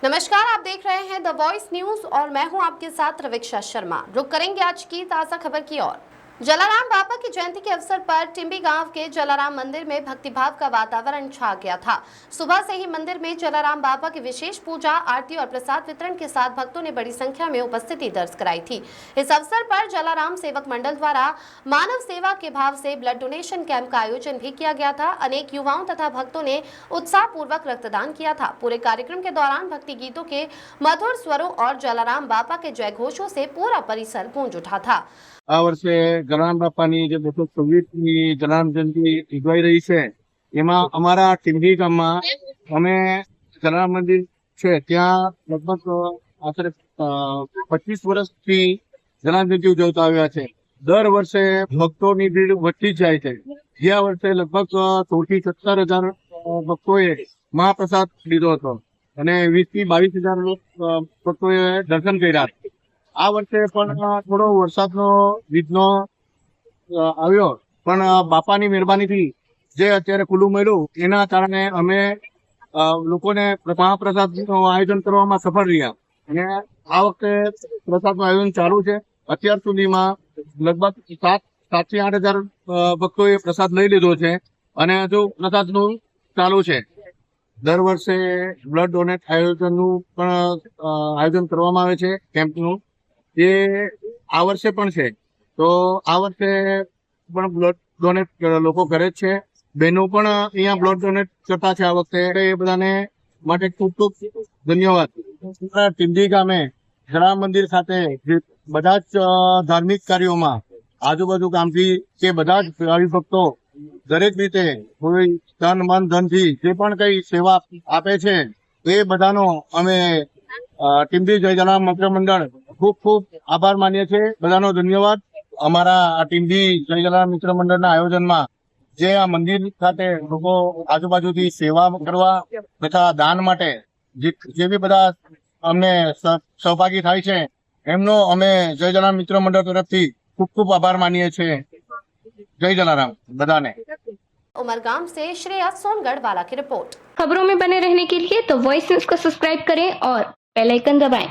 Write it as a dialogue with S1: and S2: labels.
S1: नमस्कार, आप देख रहे हैं द वॉइस न्यूज और मैं हूं आपके साथ रवीक्षा शर्मा। रुक करेंगे आज की ताजा खबर की ओर। जलाराम बापा की जयंती के अवसर पर टिम्बी गांव के जलाराम मंदिर में भक्तिभाव का वातावरण छा गया था। सुबह से ही मंदिर में जलाराम बापा की विशेष पूजा, आरती और प्रसाद वितरण के साथ भक्तों ने बड़ी संख्या में उपस्थिति दर्ज कराई थी। इस अवसर पर जलाराम सेवक मंडल द्वारा मानव सेवा के भाव से ब्लड डोनेशन कैंप का आयोजन भी किया गया था। अनेक युवाओं तथा भक्तों ने उत्साहपूर्वक रक्तदान किया था। पूरे कार्यक्रम के दौरान भक्ति गीतों के मधुर स्वरों और जलाराम बापा के जय घोषों से पूरा परिसर गूंज उठा था।
S2: આ વર્ષે જલારામ બાપાની જે 226મી જલારામ જયંતિ ઉજવાઈ રહી છે એમાં અમારા ટીંબી ગામમાં અમે જલારામ મંદિર છે ત્યાં લગભગ આશરે 25 વર્ષથી જલારામ જયંતિ ઉજવતા આવ્યા છે। દર વર્ષે ભક્તોની ભીડ વધતી જ જાય છે। ગયા વર્ષે લગભગ 16 થી 17 હજાર ભક્તોએ મહાપ્રસાદ લીધો હતો અને 20 થી 22 હજાર ભક્તોએ દર્શન કર્યા। આ વર્ષે પણ થોડો વરસાદનો વિઘ્નો આવ્યો, પણ બાપાની મહેરબાનીથી જે અત્યારે ખુલ્લું મળ્યું એના કારણે અમે લોકોને મહાપ્રસાદનું આયોજન કરવામાં સફળ રહ્યા અને આ વખતે પ્રસાદનું આયોજન ચાલુ છે। અત્યાર સુધીમાં લગભગ 7 થી 8 હજાર ભક્તોએ પ્રસાદ લઈ લીધો છે અને હજુ પ્રસાદનું ચાલુ છે। દર વર્ષે બ્લડ ડોનેટ આયોજનનું પણ આયોજન કરવામાં આવે છે કેમ્પનું। એ આ વર્ષે પણ છે, તો આ વર્ષે પણ બ્લડ ડોનેટ લોકો કરે છે। બહેનો પણ અહીંયા બ્લડ ડોનેટ કરતા છે આ વખતે। એ બધાને માટે ખૂબ ખૂબ ધન્યવાદ। ટીંબી ગામે જલારામ મંદિર ખાતે બધા જ ધાર્મિક કાર્યોમાં આજુબાજુ ગામથી કે બધા જ હરિભક્તો દરેક રીતે કોઈ તન મન ધનથી જે પણ કઈ સેવા આપે છે એ બધાનો અમે ટીંબી જય જલારામ મિત્ર મંડળ ખૂબ ખૂબ આભાર માનીએ છીએ। બધાનો ધન્યવાદ। અમારા આ ટીંબી જય જલારામ મિત્ર મંડળના આયોજનમાં જે આ મંદિર ખાતે લોકો આજુબાજુથી સેવા કરવા તથા દાન માટે જે બી બધા અમને સહભાગી થાય છે એમનો અમે જય જલારામ મિત્ર મંડળ તરફથી ખૂબ ખૂબ આભાર માનીએ છીએ। જય જલારામ બધાને।
S1: उमरगाम से श्रेया सोनगढ़ वाला की रिपोर्ट।
S3: खबरों में बने रहने के लिए तो वॉइस न्यूज को सब्सक्राइब करें और बेल आइकन दबाएं।